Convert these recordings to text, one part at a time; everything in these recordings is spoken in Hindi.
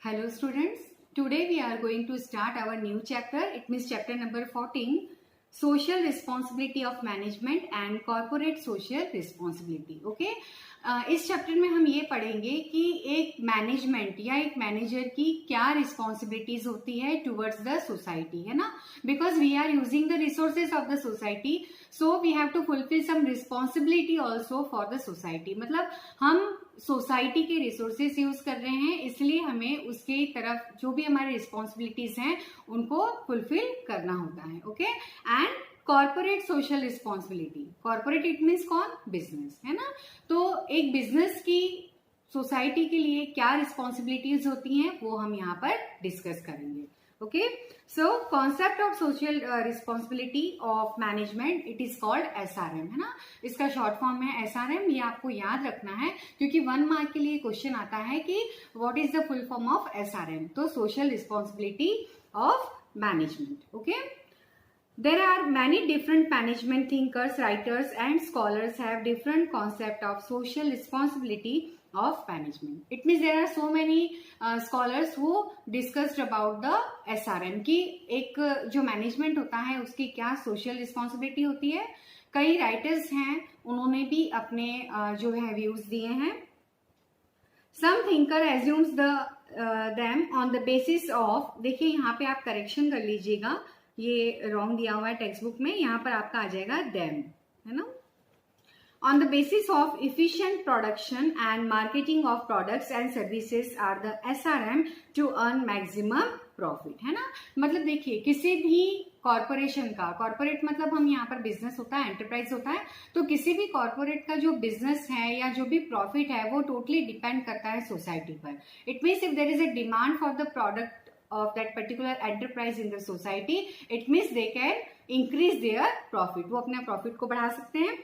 Hello students, today we are going to start our new chapter. It means chapter number 14, Social Responsibility of Management and Corporate Social Responsibility. Okay? इस चैप्टर में हम ये पढ़ेंगे कि एक मैनेजमेंट या एक मैनेजर की क्या रिस्पॉन्सिबिलिटीज होती है टुवर्ड्स द सोसाइटी, है ना. Because we are using the resources of the society, so we have to fulfil some responsibility also for the society. मतलब हम सोसाइटी के रिसोर्सेज यूज कर रहे हैं, इसलिए हमें उसके तरफ जो भी हमारे रिस्पॉन्सिबिलिटीज हैं उनको फुलफिल करना होता है. Okay. And corporate social responsibility, corporate it means कौन, बिजनेस, है ना. तो एक बिजनेस की सोसाइटी के लिए क्या रिस्पॉन्सिबिलिटीज होती हैं वो हम यहाँ पर डिस्कस करेंगे. Okay. So concept of social responsibility of management, it is called SRM, है ना. इसका शॉर्ट फॉर्म है SRM. ये आपको याद रखना है क्योंकि 1 मार्क के लिए क्वेश्चन आता है कि what is the full form of SRM. तो social responsibility of management. Okay. There are many different management thinkers, writers and scholars have different concept of social responsibility of management. It means there are so many scholars who discussed about the SRM कि एक जो मैनेजमेंट होता है उसकी क्या सोशल रिस्पॉन्सिबिलिटी होती है. कई राइटर्स हैं, उन्होंने भी अपने जो है व्यूज दिए हैं. Some thinker assumes them on the basis of, देखिए यहाँ पे आप करेक्शन कर लीजिएगा, ये रॉन्ग दिया हुआ है टेक्स्ट बुक में, यहाँ पर आपका आ जाएगा देम, है ना. On the basis of efficient production and marketing of products and services are the SRM to earn maximum profit, है ना. मतलब देखिए किसी भी कॉर्पोरेशन का, कॉर्पोरेट मतलब हम यहाँ पर बिजनेस होता है, एंटरप्राइज होता है, तो किसी भी कॉर्पोरेट का जो बिजनेस है या जो भी प्रॉफिट है वो टोटली डिपेंड करता है सोसाइटी पर. It means if there is a demand for the product of that particular enterprise in the society, it means they can increase their profit. वो अपने प्रॉफिट को बढ़ा सकते हैं.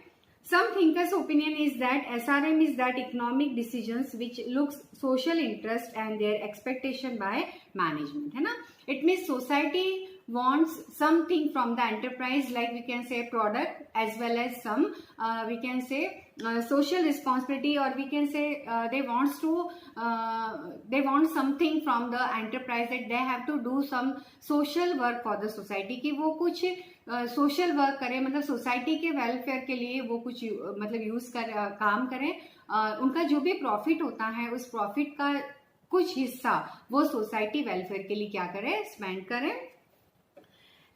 Some thinkers' opinion is that SRM is that economic decisions which looks social interest and their expectation by management, है ना. It means society wants something from the enterprise, like we can say product as well as some we can say social responsibility, or we can say they want something from the enterprise that they have to do some social work for the society, कि वो कुछ सोशल वर्क करें, मतलब सोसाइटी के वेलफेयर के लिए वो कुछ मतलब काम करें. उनका जो भी प्रॉफिट होता है उस प्रॉफिट का कुछ हिस्सा वो सोसाइटी वेलफेयर के लिए क्या करें, स्पेंड करें.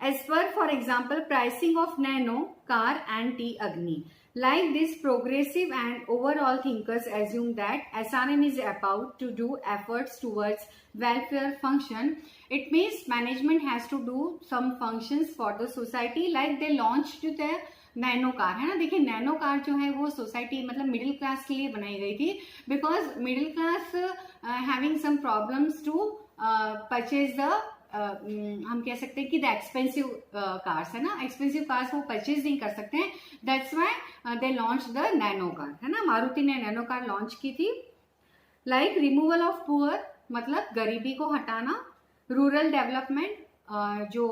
As per, for example, pricing of Nano car and T-Agni. Like this, progressive and overall thinkers assume that SRM is about to do efforts towards welfare function. It means management has to do some functions for the society. Like they launched their nano car, है ना. देखिए नैनो कार जो है वो सोसाइटी मतलब मिडिल क्लास के लिए बनाई गई थी, because middle class having some problems to purchase the हम कह सकते हैं कि द एक्सपेंसिव कार्स, है ना. एक्सपेंसिव कार्स वो परचेज नहीं कर सकते हैं, that's why they launch the nano car, है ना. मारुति ने नैनो कार लॉन्च की थी. लाइक रिमूवल ऑफ पुअर, मतलब गरीबी को हटाना. रूरल डेवलपमेंट, जो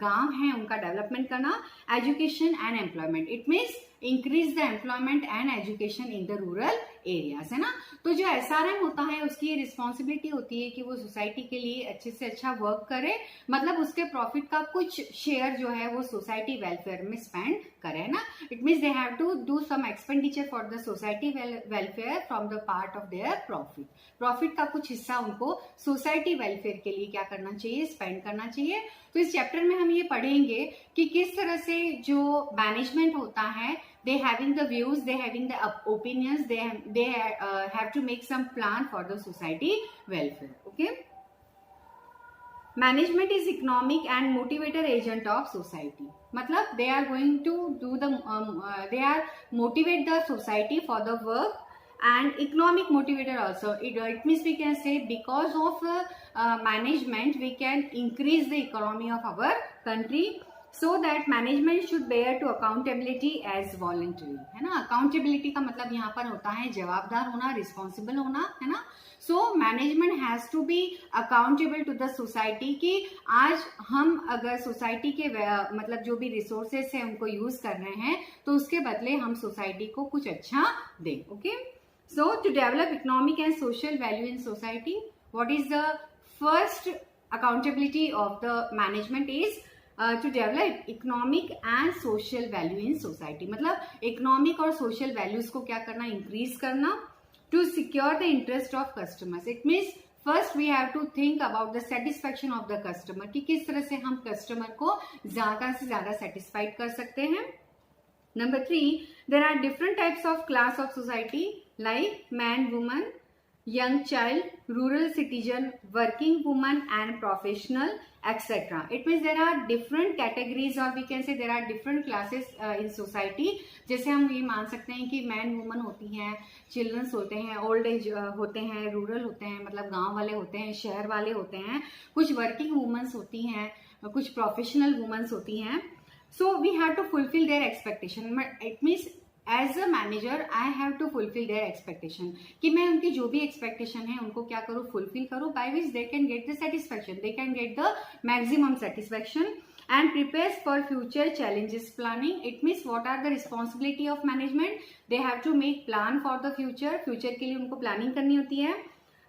गांव हैं उनका डेवलपमेंट करना. Education and employment, it means increase the employment and education in the rural areas, है ना. तो जो SRM होता है उसकी रिस्पॉन्सिबिलिटी होती है कि वो सोसाइटी के लिए अच्छे से अच्छा वर्क करे, मतलब उसके प्रॉफिट का कुछ शेयर जो है वो सोसाइटी वेलफेयर में स्पेंड करे ना. It means they have to do some expenditure for the society welfare from the part of their profit. Profit का कुछ हिस्सा उनको सोसाइटी वेलफेयर के लिए क्या करना चाहिए, स्पेंड करना चाहिए. तो इस चैप्टर में हम ये पढ़ेंगे कि किस तरह से जो मैनेजमेंट होता है, they having the views, they having the opinions, they have to make some plan for the society welfare. Okay. Management is economic and motivator agent of society. मतलब they are going to do the they are motivate the society for the work and economic motivator also. It means we can say because of management we can increase the economy of our country. So that management should bear to accountability as voluntary, है ना. अकाउंटेबिलिटी का मतलब यहाँ पर होता है जवाबदार होना, रिस्पॉन्सिबल होना, है ना. So management has to be accountable to the society कि आज हम अगर सोसाइटी के मतलब जो भी रिसोर्सेस है उनको यूज कर रहे हैं तो उसके बदले हम सोसाइटी को कुछ अच्छा दें. Okay. So to develop economic and social value in society, what is the first accountability of the management is to develop economic and social value in society. मतलब economic और social values को क्या करना, increase करना, to secure the interest of customers. It means first we have to think about the satisfaction of the customer, कि किस तरह से हम customer को ज्यादा से ज्यादा satisfied कर सकते हैं. Number 3, there are different types of class of society like man, woman, young child, rural citizen, working woman and professional, etc. It means there are different categories or we can say there are different classes in society. जैसे हम ये मान सकते हैं कि मैन वुमन होती हैं, चिल्ड्रंस होते हैं, ओल्ड एज होते हैं, रूरल होते हैं मतलब गांव वाले होते हैं, शहर वाले होते हैं, कुछ वर्किंग वुमेन्स होती हैं, कुछ प्रोफेशनल वुमेन्स होती हैं. So we have to fulfill their expectation. It means as a manager I have to fulfill their expectation, कि मैं उनकी जो भी expectation है उनको क्या करूँ, fulfill करूँ, by which they can get the satisfaction, they can get the maximum satisfaction and prepares for future challenges planning. It means what are the responsibility of management? They have to make plan for the future. Future के लिए उनको planning करनी होती है.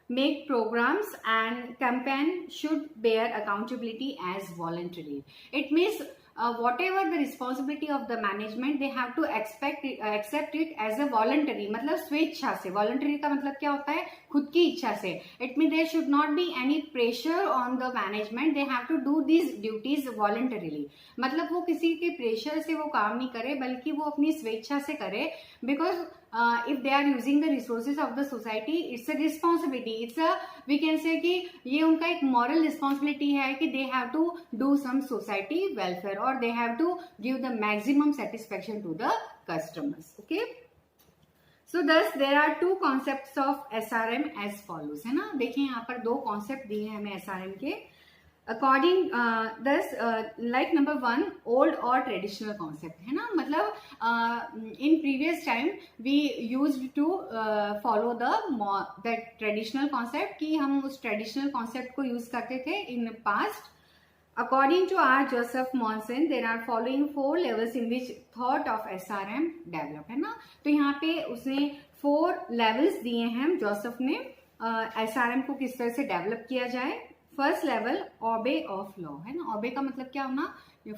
Make programs and campaign should bear accountability as voluntary. It means whatever the responsibility of the management, they have to accept it as a voluntary. मतलब स्वेच्छा से. voluntary का मतलब क्या होता है, खुद की इच्छा से. It means there should not be any pressure on the management. They have to do these duties voluntarily. मतलब वो किसी के प्रेशर से वो काम नहीं करे बल्कि वो अपनी स्वेच्छा से करे. Because if they are using the resources of the society, it's a responsibility. It's a, we can say कि ये उनका एक moral responsibility है कि they have to do some society welfare or they have to give the maximum satisfaction to the customers. Okay. So thus there are two concepts of SRM as follows, है ना. देखिए यहाँ पर दो concept दिए हैं हमें SRM के. According thus like number 1, old or traditional concept है ना. मतलब in previous time we used to follow the traditional concept, कि हम उस traditional concept को use करते थे in past. According to R. Joseph Monson, there are following 4 levels in which thought of SRM develop, है ना. तो यहाँ पे उसने 4 levels दिए हैं जोसेफ ने SRM को किस तरह से डेवलप किया जाए. First level obey of law है ना. ऑबे का मतलब क्या होना,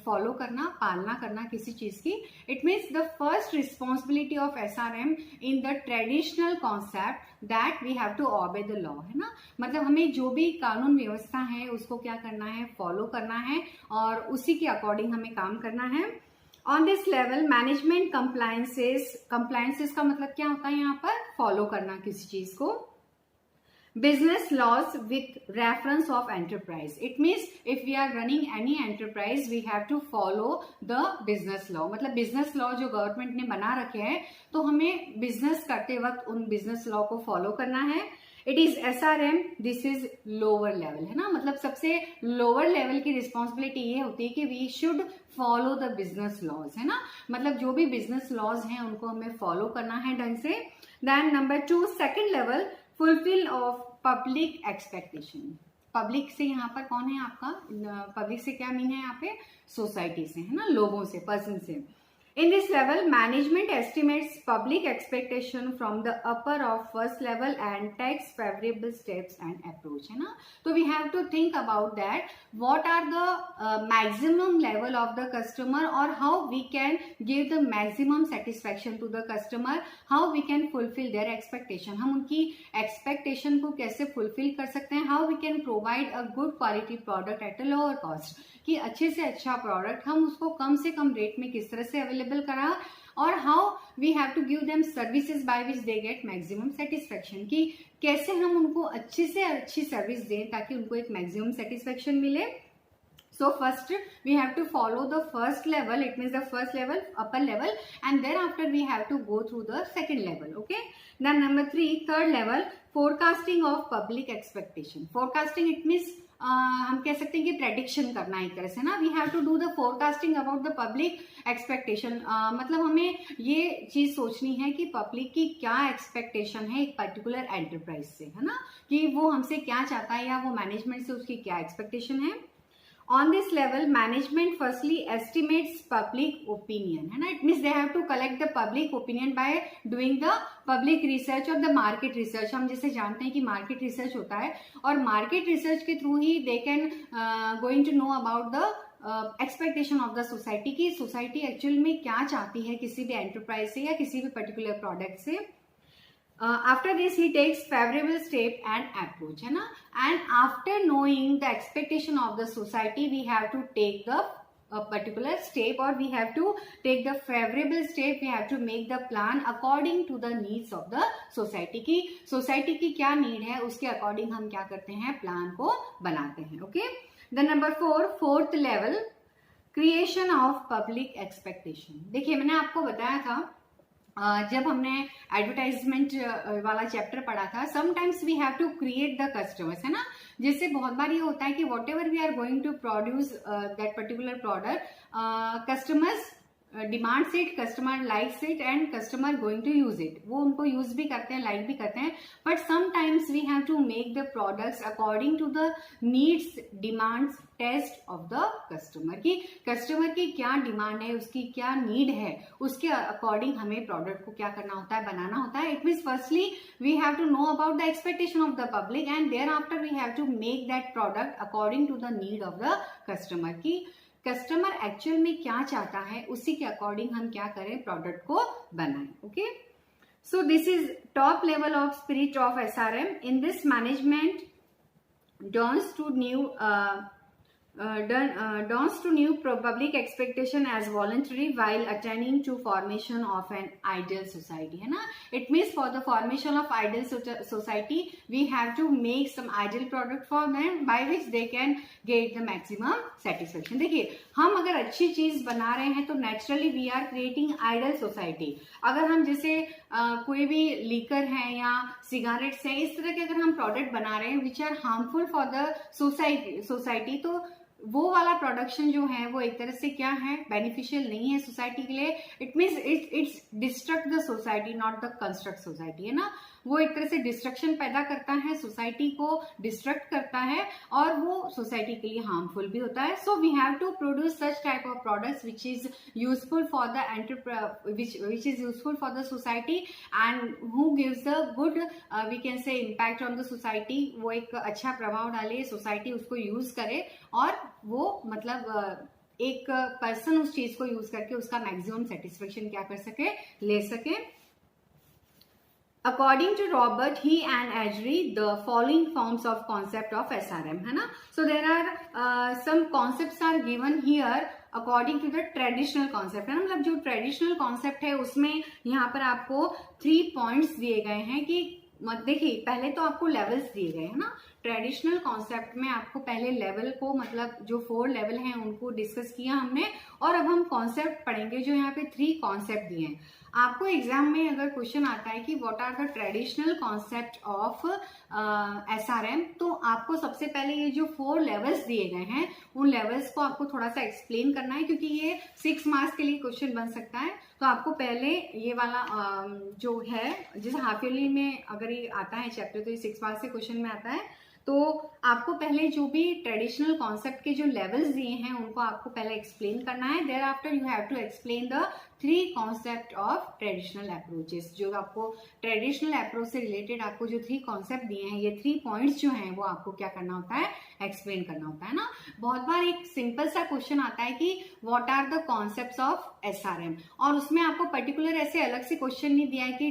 फॉलो करना, पालना करना किसी चीज की. It means the first responsibility of SRM in the traditional concept that we have to obey the law है ना. मतलब हमें जो भी कानून व्यवस्था है उसको क्या करना है, फॉलो करना है और उसी के अकॉर्डिंग हमें काम करना है. On this level management compliances का मतलब क्या होता है यहाँ पर, फॉलो करना किसी चीज को. Business laws with reference of enterprise. It means if we are running any enterprise, we have to follow the business law. मतलब business law जो गवर्नमेंट ने बना रखे हैं तो हमें बिजनेस करते वक्त उन बिजनेस लॉ को फॉलो करना है. It is SRM, this is lower level है ना. मतलब सबसे लोअर लेवल की रिस्पॉन्सिबिलिटी ये होती है कि we should follow the business laws है ना. मतलब जो भी बिजनेस लॉज हैं उनको हमें फॉलो करना है ढंग से. Then number 2, second level, fulfil of public expectation. Public से यहाँ पर कौन है आपका, पब्लिक से क्या मीन है यहाँ पे, सोसाइटी से है ना, लोगों से, पर्सन से. In this level, management estimates public expectation from the upper of first level and takes favorable steps and approach है ना. तो we have to think about that what are the maximum level of the customer or how we can give the maximum satisfaction to the customer, how we can fulfill their expectation. हम उनकी expectation को कैसे fulfill कर सकते हैं, how we can provide a good quality product at a lower cost, कि अच्छे से अच्छा प्रोडक्ट हम उसको कम से कम रेट में किस तरह से अवेलेबल करा, और how we have to give them services by which they get maximum satisfaction, कि कैसे हम उनको अच्छी से अच्छी सर्विस दें ताकि उनको एक मैक्सिमम सेटिस्फेक्शन मिले. So first we have to follow the first level, it means the first level, upper level, and then after we have to go through the second level. Okay. Then number 3, third level, forecasting of public expectation. Forecasting it means हम कह सकते हैं कि प्रेडिक्शन करना एक तरह से ना. We have to do the forecasting about the public expectation. मतलब हमें ये चीज सोचनी है कि पब्लिक की क्या एक्सपेक्टेशन है एक पर्टिकुलर एंटरप्राइज से है ना, कि वो हमसे क्या चाहता है या वो मैनेजमेंट से उसकी क्या एक्सपेक्टेशन है. On this level, management firstly estimates public opinion, है ना. It means they have to collect the public opinion by doing the public research or the market research. हम जैसे जानते हैं कि market research होता है और market research के through he they can going to know about the expectation of the society की सोसाइटी एक्चुअल में क्या चाहती है किसी भी एंटरप्राइज से या किसी भी पर्टिकुलर प्रोडक्ट से. After this he takes favorable step and approach, है ना. And after knowing the expectation of the society we have to take the particular step or we have to take the favorable step. We have to make the plan according to the needs of the society की सोसाइटी की क्या नीड है उसके अकॉर्डिंग हम क्या करते हैं प्लान को बनाते हैं. Okay. Then number 4, fourth level, creation of public expectation. देखिए मैंने आपको बताया था जब हमने एडवर्टाइजमेंट वाला चैप्टर पढ़ा था, sometimes we have to create the customers, है ना. जैसे बहुत बार ये होता है कि whatever we are going to produce that particular product, customers demands it, customer likes it and customer going to use it. वो उनको यूज भी करते हैं, लाइक भी करते हैं, but sometimes we have to make the products according to the needs, demands, taste of the customer की कस्टमर की क्या डिमांड है, उसकी क्या नीड है, उसके अकॉर्डिंग हमें प्रोडक्ट को क्या करना होता है, बनाना होता है. It means firstly we have to know about the expectation of the public and there after we have to make that product according to the need of the customer की कस्टमर एक्चुअल में क्या चाहता है उसी के अकॉर्डिंग हम क्या करें प्रोडक्ट को बनाएं. Okay. So this is top level of spirit of SRM. In this management dawns to new public expectation as voluntary while attending to formation of an ideal society, है ना. It means for the formation of ideal society we have to make some ideal product for them by which they can get the maximum satisfaction. देखिए हम अगर अच्छी चीज बना रहे हैं तो naturally we are creating ideal society. अगर हम जैसे कोई भी लीकर है या सिगारेट्स है, इस तरह के अगर हम प्रोडक्ट बना रहे हैं which are harmful for the society, तो वो वाला प्रोडक्शन जो है वो एक तरह से क्या है, बेनिफिशियल नहीं है सोसाइटी के लिए. It means it's destruct the society, not the construct society, है ना. वो एक तरह से डिस्ट्रक्शन पैदा करता है, सोसाइटी को डिस्ट्रक्ट करता है और वो सोसाइटी के लिए हार्मफुल भी होता है. So we have to produce such type of products which is useful for the which is useful for the society and who gives the good we can say impact on the society. वो एक अच्छा प्रभाव डाले, सोसाइटी उसको यूज करे और वो मतलब एक पर्सन उस चीज को यूज करके उसका मैक्सिमम सेटिस्फेक्शन क्या कर सके, ले सके. According to Robert, he and Ajri, the following forms of concept of SRM, है ना. So there are some concepts are given here according to the traditional concept, है ना. मतलब जो ट्रेडिशनल कॉन्सेप्ट है उसमें यहाँ पर आपको 3 पॉइंट्स दिए गए हैं कि देखिए पहले तो आपको लेवल्स दिए गए हैं ना. ट्रेडिशनल कॉन्सेप्ट में आपको पहले लेवल को मतलब जो 4 लेवल हैं उनको डिस्कस किया हमने और अब हम कॉन्सेप्ट पढ़ेंगे जो यहाँ पे 3 कॉन्सेप्ट दिए हैं. आपको एग्जाम में अगर क्वेश्चन आता है कि what are the traditional concept of SRM, तो आपको सबसे पहले ये जो 4 लेवल्स दिए गए हैं उन लेवल्स को आपको थोड़ा सा एक्सप्लेन करना है क्योंकि ये 6 मार्क्स के लिए क्वेश्चन बन सकता है. तो आपको पहले ये वाला जो है जैसे हाफ ईयरली में अगर ये आता है चैप्टर तो ये 6 मार्क्स से क्वेश्चन में आता है. तो आपको पहले जो भी ट्रेडिशनल कॉन्सेप्ट के जो लेवल्स दिए हैं उनको आपको पहले एक्सप्लेन करना है. There after you have to explain the 3 concept of traditional approaches. जो आपको ट्रेडिशनल अप्रोच से रिलेटेड आपको जो 3 कॉन्सेप्ट दिए हैं, ये 3 पॉइंट्स जो हैं वो आपको क्या करना होता है, एक्सप्लेन करना होता है ना. बहुत बार एक सिंपल सा क्वेश्चन आता है कि what are the concepts of SRM और उसमें आपको पर्टिकुलर ऐसे अलग से क्वेश्चन नहीं दिया है कि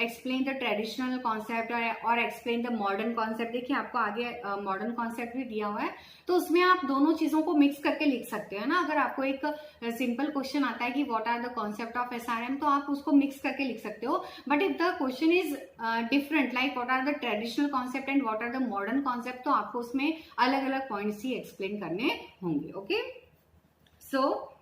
एक्सप्लेन द ट्रेडिशनल कॉन्सेप्ट और एक्सप्लेन द मॉडर्न कॉन्सेप्ट. देखिए आपको आगे मॉडर्न कॉन्सेप्ट भी दिया हुआ है तो उसमें आप दोनों चीजों को मिक्स करके लिख सकते हैं ना. अगर आपको एक सिंपल क्वेश्चन आता है कि what are the concept of SRM तो आप उसको मिक्स करके लिख सकते हो. But if the question is different like what are the traditional concept and what are the modern concept तो आपको उसमें अलग अलग पॉइंट्स ही एक्सप्लेन करने होंगे. Okay. So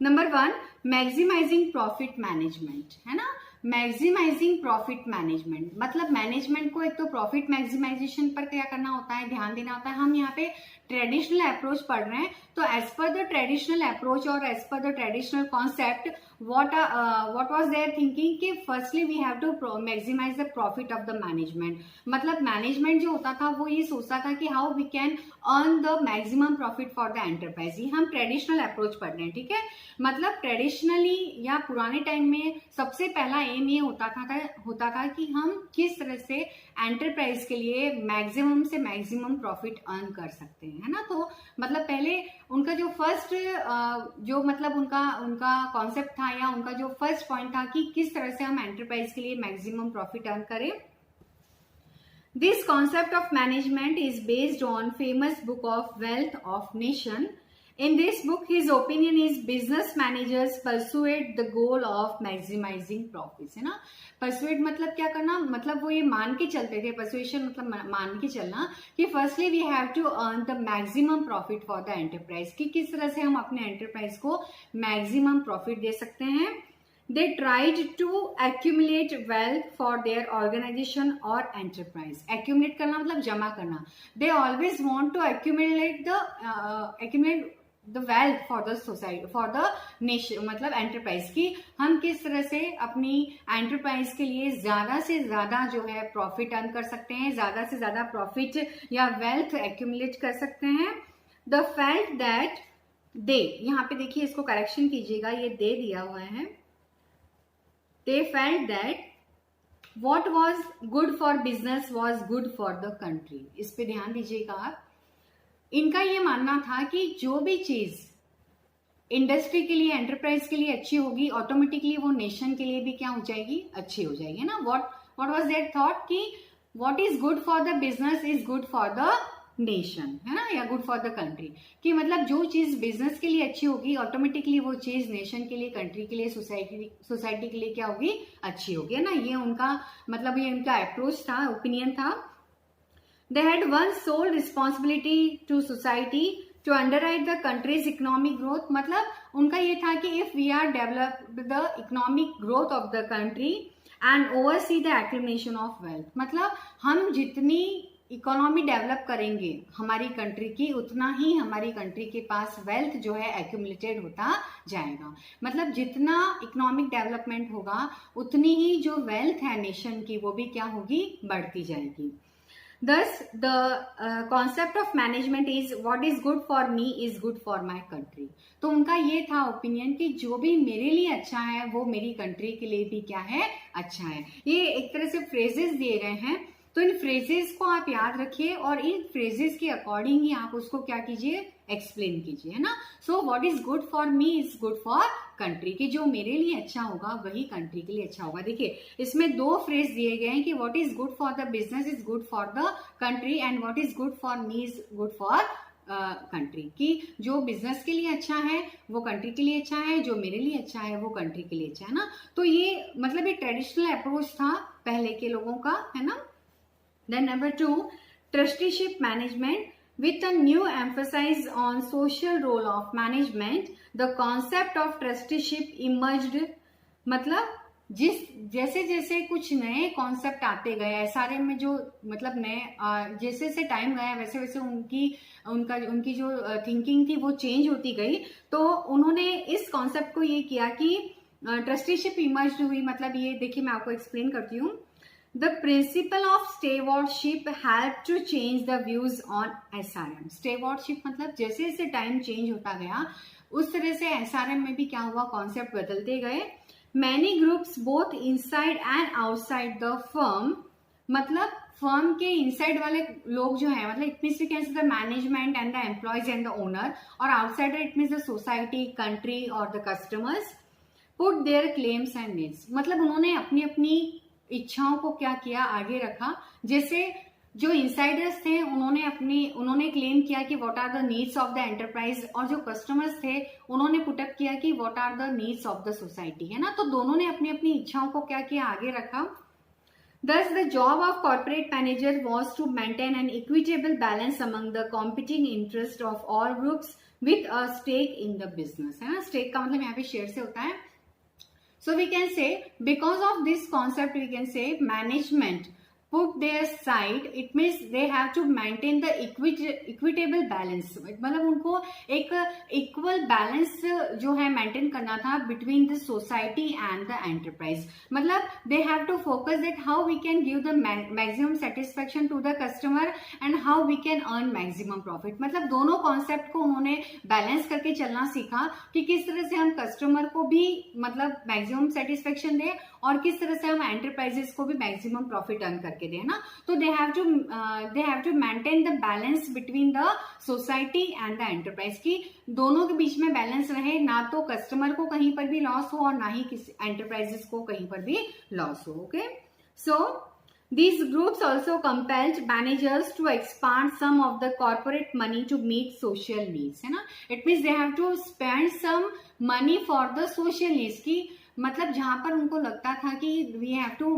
number 1, maximising profit management, है ना. मैक्सिमाइजिंग प्रॉफिट मैनेजमेंट मतलब मैनेजमेंट को एक तो प्रॉफिट मैक्सिमाइजेशन पर क्या करना होता है, ध्यान देना होता है. हम यहाँ पे ट्रेडिशनल अप्रोच पढ़ रहे हैं तो as per the traditional approach और as per the traditional concept what was their thinking कि firstly we have to maximize the profit of the management. मतलब मैनेजमेंट जो होता था वो ये सोचता था कि how we can earn the maximum profit for the enterprise. ये हम ट्रेडिशनल अप्रोच पढ़ रहे हैं, ठीक है. मतलब ट्रेडिशनली या पुराने टाइम में सबसे पहला एम ये होता था कि हम किस तरह से एंटरप्राइज के लिए मैक्सिमम से मैक्सिमम प्रॉफिट अर्न कर सकते हैं, है ना. तो मतलब पहले उनका जो फर्स्ट जो मतलब उनका कॉन्सेप्ट था या उनका जो फर्स्ट पॉइंट था कि किस तरह से हम एंटरप्राइज के लिए मैक्सिमम प्रॉफिट अर्न करें. This concept of management is based on famous book of wealth of nation. In this book, his opinion is business managers persuade the goal of maximizing profits, है ना. persuade मतलब क्या करना, मतलब वो ये मान के चलते थे, persuasion मतलब मान के चलना कि firstly we have to earn the maximum profit for the enterprise, कि किस तरह से हम अपने enterprise को maximum profit दे सकते हैं. They tried to accumulate wealth for their organization or enterprise. Accumulate करना मतलब जमा करना. They always want to accumulate the wealth for the society, for the nation, मतलब एंटरप्राइज की हम किस तरह से अपनी एंटरप्राइज के लिए ज्यादा से ज्यादा जो है प्रॉफिट अर्न कर सकते हैं, ज्यादा से ज्यादा प्रॉफिट या वेल्थ एक्यूमुलेट कर सकते हैं. द फैक्ट दैट दे, यहाँ पे देखिए इसको करेक्शन कीजिएगा, ये दे दिया हुआ है. They felt that what was good for business was good for the country. इस पे ध्यान दीजिएगा आप. इनका ये मानना था कि जो भी चीज इंडस्ट्री के लिए, एंटरप्राइज के लिए अच्छी होगी, ऑटोमेटिकली वो नेशन के लिए भी क्या हो जाएगी, अच्छी हो जाएगी ना. व्हाट वाज देयर थॉट कि what is good for the business is good for the nation, है ना, या गुड फॉर द कंट्री. कि मतलब जो चीज बिजनेस के लिए अच्छी होगी, ऑटोमेटिकली वो चीज नेशन के लिए, कंट्री के लिए, सोसाइटी के लिए क्या होगी, अच्छी होगी, है ना. ये उनका मतलब ये उनका अप्रोच था, ओपिनियन था. They had one sole responsibility to society to underwrite the country's economic growth. मतलब उनका ये था कि if we are develop the economic growth of the country and oversee the accumulation of wealth. मतलब हम जितनी इकोनॉमी डेवलप करेंगे हमारी कंट्री की, उतना ही हमारी कंट्री के पास वेल्थ जो है एक्यूमुलेटेड होता जाएगा. मतलब जितना इकोनॉमिक डेवलपमेंट होगा उतनी ही जो वेल्थ है नेशन की वो भी क्या होगी, बढ़ती जाएगी. Thus, the concept of management is what is good for me is good for my country. तो उनका ये था ओपिनियन कि जो भी मेरे लिए अच्छा है वो मेरी कंट्री के लिए भी क्या है, अच्छा है. ये एक तरह से फ्रेजेस दिए गए हैं, तो इन फ्रेजेस को आप याद रखिए और इन फ्रेजेस के अकॉर्डिंग ही आप उसको क्या कीजिए, एक्सप्लेन कीजिए, है ना. So what is good for me is good for country, कि जो मेरे लिए अच्छा होगा वही कंट्री के लिए अच्छा होगा. देखिए इसमें दो फ्रेज दिए गए हैं कि what is good for the business is good for the country and what is good for me is good for country. कि जो बिजनेस के लिए अच्छा है वो कंट्री के लिए अच्छा है, जो मेरे लिए अच्छा है वो कंट्री के लिए अच्छा है ना. तो ये मतलब ये ट्रेडिशनल अप्रोच था पहले के लोगों का, है ना. Then number 2, trusteeship management. With a new emphasis on social role of management, the concept of trusteeship emerged. मतलब जैसे जैसे कुछ नए कॉन्सेप्ट आते गए एसआरएम में, जो मतलब नए जैसे जैसे टाइम गया वैसे वैसे उनकी जो थिंकिंग थी वो चेंज होती गई. तो उन्होंने इस कॉन्सेप्ट को ये किया कि ट्रस्टीशिप इमर्ज हुई. मतलब ये देखिए मैं आपको एक्सप्लेन करती हूँ. The principle of stewardship helped to change the views on SRM. Stewardship मतलब जैसे जैसे टाइम चेंज होता गया उस तरह से SRM में भी क्या हुआ, कॉन्सेप्ट बदलते गए. Many groups both inside and outside the firm, मतलब फर्म के इनसाइड वाले लोग जो है, मतलब it means we can say the management and the employees and the owner, और outsider it means the society, country और the customers, put their claims and needs. मतलब उन्होंने अपनी अपनी इच्छाओं को क्या किया, आगे रखा. जैसे जो इनसाइडर्स थे उन्होंने क्लेम किया कि what are the needs of the enterprise, और जो कस्टमर्स थे उन्होंने पुटअप किया कि what are the needs of the society, है ना. तो दोनों ने अपनी अपनी इच्छाओं को क्या किया, आगे रखा. Thus, the job of corporate manager was to maintain an equitable balance among the competing interests of all groups with a stake in the business, है ना. स्टेक का मतलब यहाँ पे शेयर से होता है. So we can say because of this concept we can say management put their side, it means they have to maintain the equitable balance. मतलब उनको एक इक्वल बैलेंस जो है मेंटेन करना था between the society and the enterprise. मतलब they have to focus that how we can give the maximum satisfaction to the customer and how we can earn maximum profit. मतलब दोनों कॉन्सेप्ट को उन्होंने बैलेंस करके चलना सीखा कि किस तरह से हम कस्टमर को भी मतलब मैक्सिमम सेटिस्फेक्शन दें और किस तरह से हम एंटरप्राइजेस को भी मैक्सिमम प्रॉफिट अर्न करके दें ना. तो they have to maintain the balance between the society and the enterprise की दोनों के बीच में बैलेंस रहे, ना तो कस्टमर को कहीं पर भी लॉस हो और ना ही किसी एंटरप्राइजेस को कहीं पर भी लॉस हो. Okay, so these groups also compelled managers to expand some of the corporate money to meet social needs, है ना. It means they have to spend some money for the social needs की मतलब जहां पर उनको लगता था कि we have to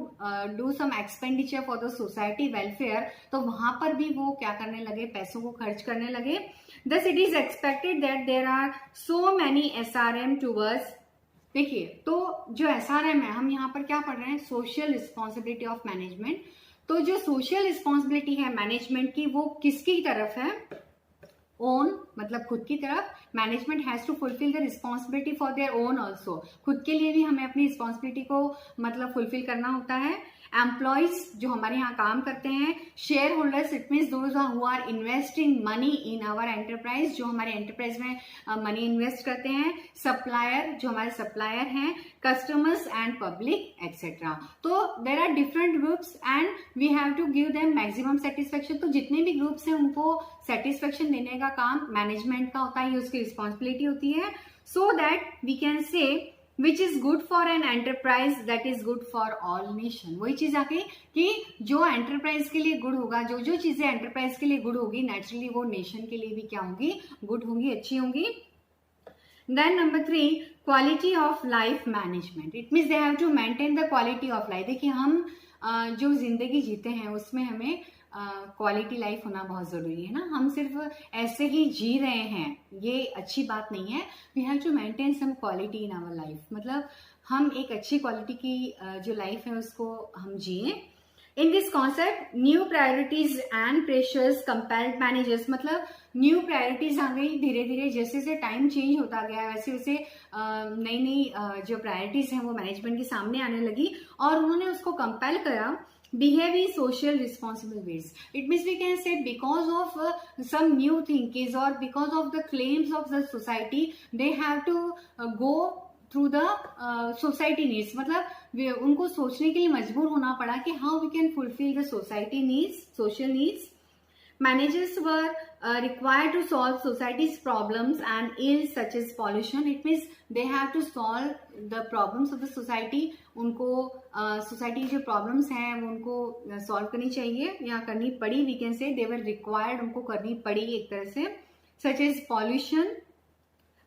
do some expenditure for the society welfare, तो वहां पर भी वो क्या करने लगे, पैसों को खर्च करने लगे. Thus it is expected that there are so many SRM towards. देखिए, तो जो SRM है, हम यहाँ पर क्या पढ़ रहे हैं, सोशल रिस्पॉन्सिबिलिटी ऑफ मैनेजमेंट. तो जो सोशल रिस्पॉन्सिबिलिटी है मैनेजमेंट की वो किसकी तरफ है, ओन मतलब खुद की तरफ. Management has to fulfil the responsibility for their own also. खुद के लिए भी हमें अपनी रिस्पॉन्सिबिलिटी को मतलब फुलफिल करना होता है. एम्प्लॉयज जो हमारे यहाँ काम करते हैं, shareholders it means those who are investing money in our enterprise, जो हमारे एंटरप्राइज में मनी इन्वेस्ट करते हैं. सप्लायर जो हमारे सप्लायर हैं, कस्टमर्स एंड पब्लिक एक्सेट्रा. तो there are different groups and we have to give them maximum satisfaction. तो जितने भी ग्रुप्स हैं उनको सेटिस्फेक्शन देने का काम मैनेजमेंट का होता है, उसकी रिस्पॉन्सिबिलिटी होती है. So that we can say which is good for an enterprise that is good for all nation. वही चीज आ गई कि जो एंटरप्राइज के लिए गुड होगा, जो जो चीजें एंटरप्राइज के लिए गुड होगी, नेचुरली वो नेशन के लिए भी क्या होगी, गुड होंगी, अच्छी होंगी. Then number 3, quality of life management. It means they have to maintain the quality of life. देखिए, हम जो जिंदगी जीते हैं उसमें हमें क्वालिटी लाइफ होना बहुत जरूरी है ना. हम सिर्फ ऐसे ही जी रहे हैं, ये अच्छी बात नहीं है. We have to maintain some quality in our life. मतलब हम एक अच्छी क्वालिटी की जो लाइफ है उसको हम जिए. In this concept new priorities and pressures compelled managers. मतलब न्यू प्रायोरिटीज आ गई धीरे धीरे, जैसे जैसे टाइम चेंज होता गया वैसे वैसे नई नई जो प्रायोरिटीज हैं वो मैनेजमेंट के सामने आने लगी और उन्होंने उसको कंपेल करा behave in social responsible ways. It means we can say because of some new thinkings or because of the claims of the society, they have to go through the society needs. मतलब उनको सोचने के लिए मजबूर होना पड़ा कि how we can fulfill the society needs, social needs. Managers were required to solve society's problems and ills such as pollution. It means they have to solve the problems of the society. उनको सोसाइटी जो प्रॉब्लम्स हैं वो उनको सॉल्व करनी चाहिए या करनी पड़ी. वी कैन से दे वर रिक्वायर्ड, उनको करनी पड़ी एक तरह से. Such as pollution,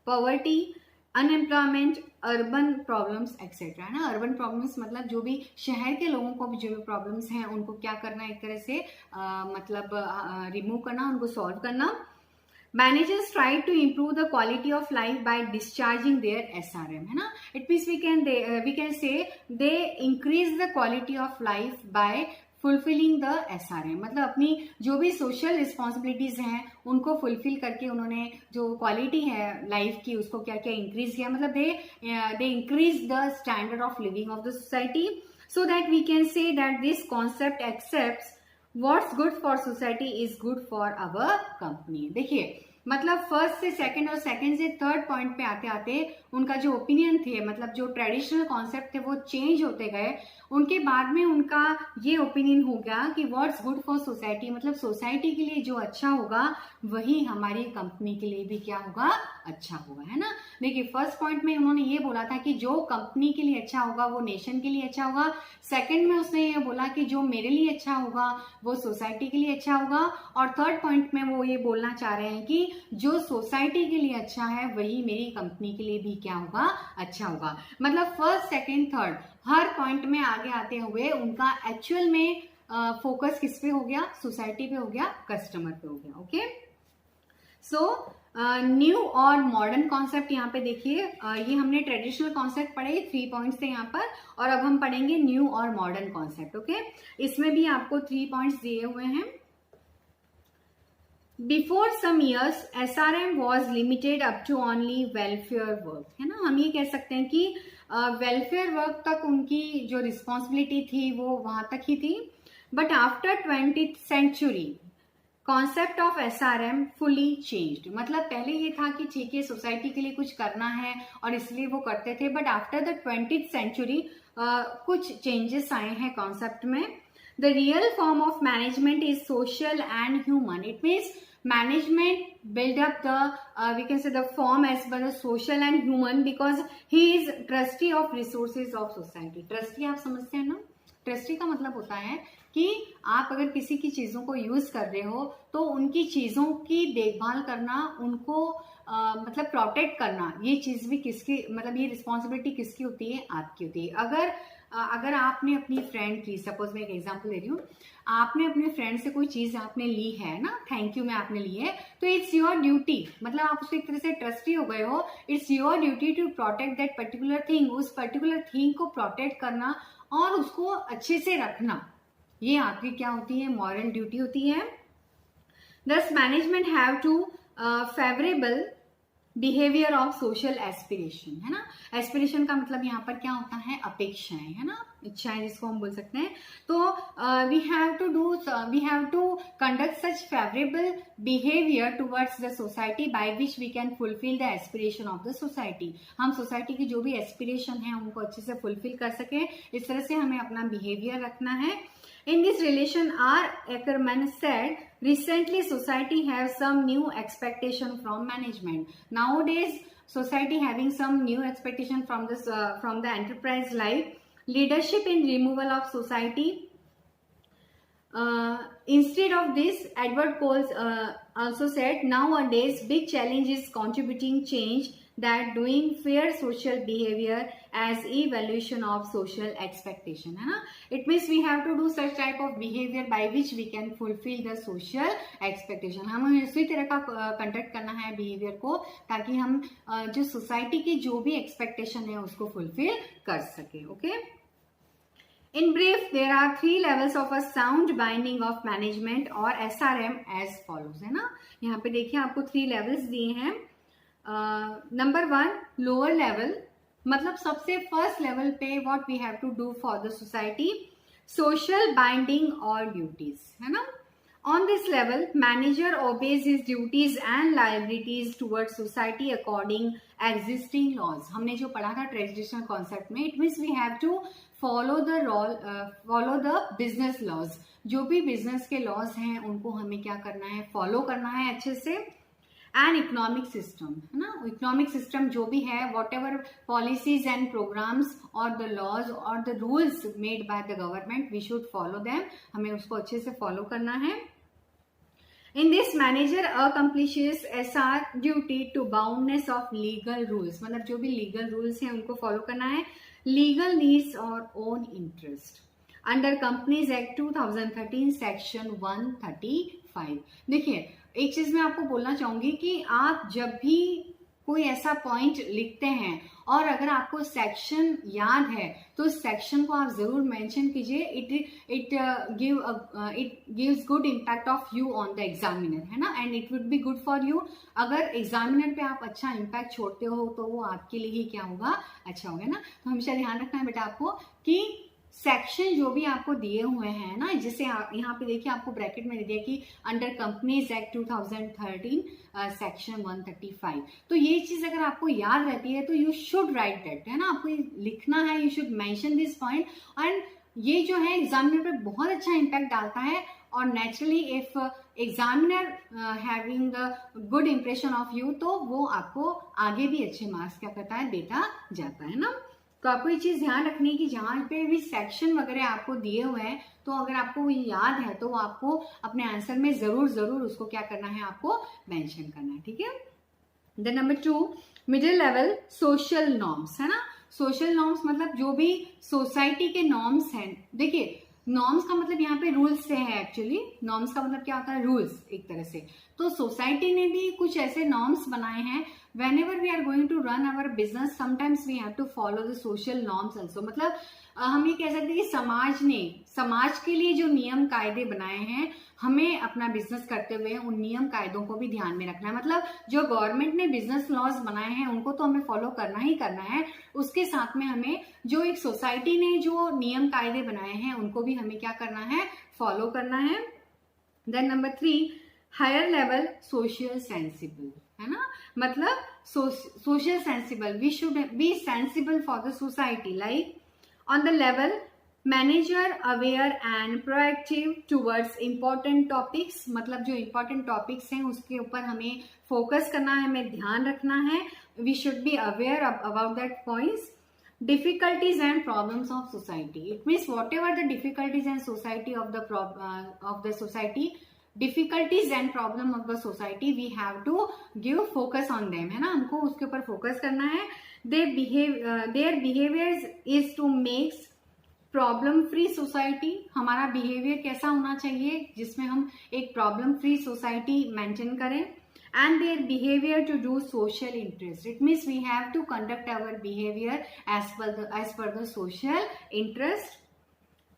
poverty, unemployment, urban problems etcetera, है ना. अर्बन प्रॉब्लम्स मतलब जो भी शहर के लोगों को भी जो भी प्रॉब्लम्स हैं उनको क्या करना, एक तरह से मतलब रिमूव करना, उनको सॉल्व करना. Managers try to improve the quality of life by discharging their SRM, है ना. It means we can say they increase the quality of life by fulfilling the SRM. मतलब अपनी जो भी सोशल रिस्पॉन्सिबिलिटीज हैं उनको फुलफिल करके उन्होंने जो क्वालिटी है लाइफ की उसको क्या क्या इंक्रीज किया. मतलब they increase the standard of living of the society. So that we can say that this concept accepts what's good for society is good for our company. देखिए, मतलब फर्स्ट से सेकंड और सेकंड से थर्ड पॉइंट पे आते आते उनका जो ओपिनियन थे, मतलब जो ट्रेडिशनल कॉन्सेप्ट थे वो चेंज होते गए. उनके बाद में उनका ये ओपिनियन हो गया कि व्हाट्स गुड फॉर सोसाइटी, मतलब सोसाइटी के लिए जो अच्छा होगा वही हमारी कंपनी के लिए भी क्या होगा, अच्छा होगा, है ना. देखिए, फर्स्ट पॉइंट में उन्होंने ये बोला था कि जो कंपनी के लिए अच्छा होगा वो नेशन के लिए अच्छा होगा. सेकंड में उसने ये बोला कि जो मेरे लिए अच्छा होगा वो सोसाइटी के लिए अच्छा होगा. और थर्ड पॉइंट में वो ये बोलना चाह रहे हैं कि जो सोसाइटी के लिए अच्छा है वही मेरी कंपनी के लिए भी क्या होगा, अच्छा होगा. मतलब फर्स्ट, सेकंड, थर्ड हर पॉइंट में आगे आते हुए उनका एक्चुअल में फोकस किस पे हो गया, सोसाइटी पे हो गया, कस्टमर पे हो गया. ओके, सो न्यू और मॉडर्न कॉन्सेप्ट यहाँ पे देखिए, ये हमने ट्रेडिशनल कॉन्सेप्ट पढ़े 3 पॉइंट्स थे यहाँ पर, और अब हम पढ़ेंगे न्यू और मॉडर्न कॉन्सेप्ट। ओके, इसमें भी आपको 3 पॉइंट्स दिए हुए हैं। Before some years SRM was limited up to only welfare work, है ना। हम ये कह सकते हैं कि वेलफेयर वर्क तक उनकी जो रिस्पॉन्सिबिलिटी थी वो वहां तक ही थी। But after 20th century concept of SRM fully changed. मतलब पहले ये था कि ठीक है सोसाइटी के लिए कुछ करना है और इसलिए वो करते थे, but after the 20th century कुछ चेंजेस आए हैं कॉन्सेप्ट में। The real form of management is social and human. It means management build up the we can say the form as per the social and human because he is trustee of resources of society. trustee आप समझते हैं ना, ट्रस्टी का मतलब होता है कि आप अगर किसी की चीजों को यूज कर रहे हो तो उनकी चीजों की देखभाल करना, उनको मतलब प्रोटेक्ट करना, ये चीज भी किसकी, मतलब ये रिस्पॉन्सिबिलिटी किसकी होती है, आपकी होती है। अगर आपने अपनी फ्रेंड की, सपोज मैं एक एग्जांपल दे रही हूँ, आपने अपने फ्रेंड से कोई चीज आपने ली है ना, थैंक यू में आपने ली है, तो इट्स योर ड्यूटी, मतलब आप उसको एक तरह से ट्रस्टी हो गए हो, it's your duty to protect that particular thing. उस पर्टिकुलर थिंग को प्रोटेक्ट करना और उसको अच्छे से रखना, ये आपकी क्या होती है, मॉरल ड्यूटी होती है। Thus management have to favourable behaviour of social aspiration, है ना। एस्पिरेशन का मतलब यहाँ पर क्या होता है, अपेक्षाएं, है ना, इच्छाएं जिसको हम बोल सकते हैं। तो we have to conduct such favourable behaviour towards the society by which we can fulfil the aspiration of the society. हम सोसाइटी की जो भी एस्पिरेशन है उनको अच्छे से फुलफिल कर सके, इस तरह से हमें अपना बिहेवियर रखना है। In this relation, R. Ackerman said, recently society has some new expectation from management. Nowadays, society having some new expectation from this from the enterprise life. Leadership in removal of society. Instead of this, Edward Coles also said, nowadays big challenge is contributing change that doing fair social behavior as evaluation of social expectation, है ना। It means we have to do such type of behavior by which we can fulfill the social expectation. हमें इसी तरह का कंडक्ट करना है बिहेवियर को, ताकि हम जो सोसाइटी की जो भी एक्सपेक्टेशन है उसको फुलफिल कर सके। Okay, In brief, there are 3 levels of a sound binding of management or SRM as follows, है ना। यहाँ पे देखिए आपको 3 levels दिए हैं। नंबर 1 लोअर लेवल, मतलब सबसे फर्स्ट लेवल पे what we have to do for the society, social binding और ड्यूटीज, है ना। On this level manager obeys his duties and liabilities towards society according existing laws. हमने जो पढ़ा था ट्रेडिशनल कॉन्सेप्ट में, it means we have to follow the business laws. जो भी बिजनेस के लॉज हैं उनको हमें क्या करना है, फॉलो करना है अच्छे से। एंड इकोनॉमिक सिस्टम, है ना, इकोनॉमिक सिस्टम जो भी है, whatever policies and programs और द लॉज और the rules made by the government, we should follow them, हमें उसको अच्छे से फॉलो करना है। In this manager accomplishes SR duty to boundness of legal rules, मतलब जो भी लीगल रूल्स हैं उनको फॉलो करना है। लीगल नीड्स और own interest under companies act 2013 section 135। देखिए एक चीज मैं आपको बोलना चाहूंगी कि आप जब भी कोई ऐसा पॉइंट लिखते हैं और अगर आपको सेक्शन याद है तो सेक्शन को आप जरूर मेंशन कीजिए। It gives good impact of you on the examiner, है ना, and it would be good for you. अगर एग्जामिनर पे आप अच्छा इम्पैक्ट छोड़ते हो तो वो आपके लिए ही क्या होगा, अच्छा होगा ना। तो हमेशा ध्यान रखना है बेटा आपको कि सेक्शन जो भी आपको दिए हुए हैं ना, जिसे आप यहाँ पे देखिए आपको ब्रैकेट में दे दिया कि अंडर कंपनीज एक्ट 2013 सेक्शन 135। तो ये चीज अगर आपको याद रहती है तो यू शुड राइट दैट, है ना, आपको लिखना है, you should mention this point. And ये जो है एग्जामिनर पे बहुत अच्छा इम्पैक्ट डालता है, और naturally if examiner having the good impression of you, तो वो आपको आगे भी अच्छे मार्क्स क्या करता है, देता जाता है ना। तो आपको ये चीज ध्यान रखनी है कि जहां पे भी सेक्शन वगैरह आपको दिए हुए हैं, तो अगर आपको ये याद है तो आपको अपने आंसर में जरूर उसको क्या करना है, आपको मेंशन करना है, ठीक है। Then number 2 middle level social norms, है ना। सोशल नॉर्म्स मतलब जो भी सोसाइटी के नॉर्म्स हैं। देखिए नॉर्म्स का मतलब यहाँ पे रूल्स से है एक्चुअली। नॉर्म्स का मतलब क्या होता है, रूल्स एक तरह से। तो सोसाइटी ने भी कुछ ऐसे नॉर्म्स बनाए हैं। whenever we are going to run our business sometimes we have to follow the social norms also। मतलब हम ये कह सकते हैं कि समाज ने, समाज के लिए जो नियम कायदे बनाए हैं, हमें अपना बिजनेस करते हुए उन नियम कायदों को भी ध्यान में रखना है। मतलब जो गवर्नमेंट ने बिजनेस लॉज बनाए हैं उनको तो हमें फॉलो करना ही करना है, उसके साथ में हमें जो एक सोसाइटी ने जो नियम कायदे बनाए हैं उनको भी हमें क्या करना है, फॉलो करना है। Then number 3, higher level social sensible, है ना। मतलब social sensible, we should be sensible for the society, like on the level manager aware and proactive towards important topics. मतलब जो इंपॉर्टेंट टॉपिक्स हैं उसके ऊपर हमें फोकस करना है, हमें ध्यान रखना है। We should be aware about that points. difficulties and problems of society, it means whatever the difficulties and society of the society, difficulties and problem of the society, we have to give focus on them, है ना, हमको उसके ऊपर फोकस करना है। their behaviors is to make problem free society, हमारा बिहेवियर कैसा होना चाहिए जिसमें हम एक प्रॉब्लम फ्री सोसाइटी मेंटेन करें। and their behavior to do social interest, it means we have to conduct our behavior as per the social interest.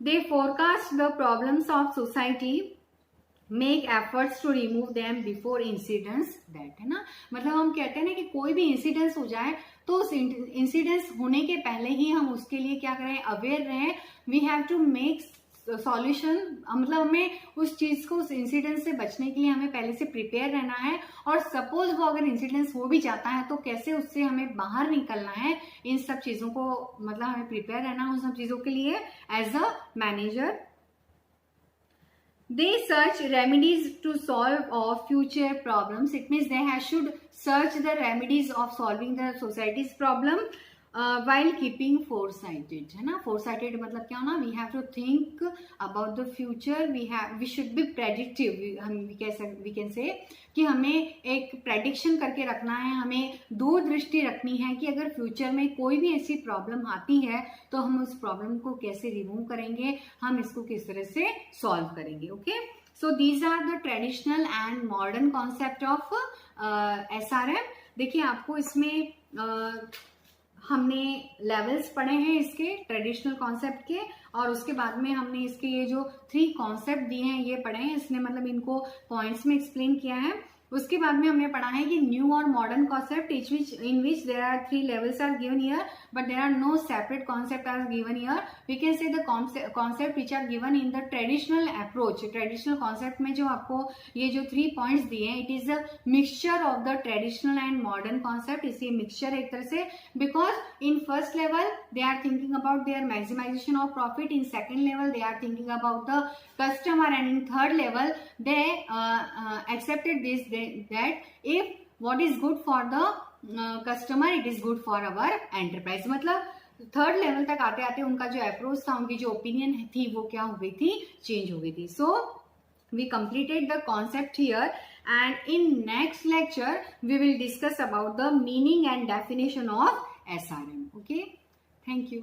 They forecast the problems of society, make efforts to remove them before incidents that, है ना। मतलब हम कहते हैं ना कि कोई भी इंसिडेंस हो जाए तो उस इंसिडेंस होने के पहले ही हम उसके लिए क्या करें, अवेयर रहें। We have to make solution, मतलब हमें उस चीज को, उस इंसिडेंट से बचने के लिए हमें पहले से प्रिपेयर रहना है। और सपोज वो अगर इंसिडेंस हो भी जाता है तो कैसे उससे हमें बाहर निकलना है, इन सब चीजों को मतलब हमें प्रिपेयर रहना है उन सब चीजों के लिए as a manager. They search remedies to solve of future problems, it means they should search the remedies of solving the society's problem while keeping foresighted, है ना। foresighted मतलब क्या होना, we have to think about the future, we should be predictive, we can say कि हमें एक प्रेडिक्शन करके रखना है, हमें दूरदृष्टि रखनी है कि अगर फ्यूचर में कोई भी ऐसी प्रॉब्लम आती है तो हम उस प्रॉब्लम को कैसे रिमूव करेंगे, हम इसको किस तरह से सॉल्व करेंगे। Okay, so these are the traditional and modern concept of SRM। देखिए आपको इसमें हमने लेवल्स पढ़े हैं इसके ट्रेडिशनल कॉन्सेप्ट के, और उसके बाद में हमने इसके ये जो 3 कॉन्सेप्ट दिए हैं ये पढ़े हैं, इसने मतलब इनको पॉइंट्स में एक्सप्लेन किया है। उसके बाद में हमने पढ़ा है कि न्यू और modern concept in which there are 3 levels are given here but there are no separate concept are given here. We can say the concept which are given in the traditional approach. Traditional concept में जो आपको ये जो 3 पॉइंट्स दिए हैं, it is a mixture of the traditional and modern concept. इसी मिक्सचर एक तरह से, because in first level they are thinking about their maximisation of profit, in second level they are thinking about the customer, and in third level they accepted this that if what is good for the customer, it is good for our enterprise। मतलब थर्ड लेवल तक आते आते उनका जो अप्रोच था, उनकी जो ओपिनियन थी वो क्या हो गई थी, चेंज हो गई थी। सो we completed the concept here, and in next lecture we will discuss about the meaning and definition of SRM. Okay, thank you.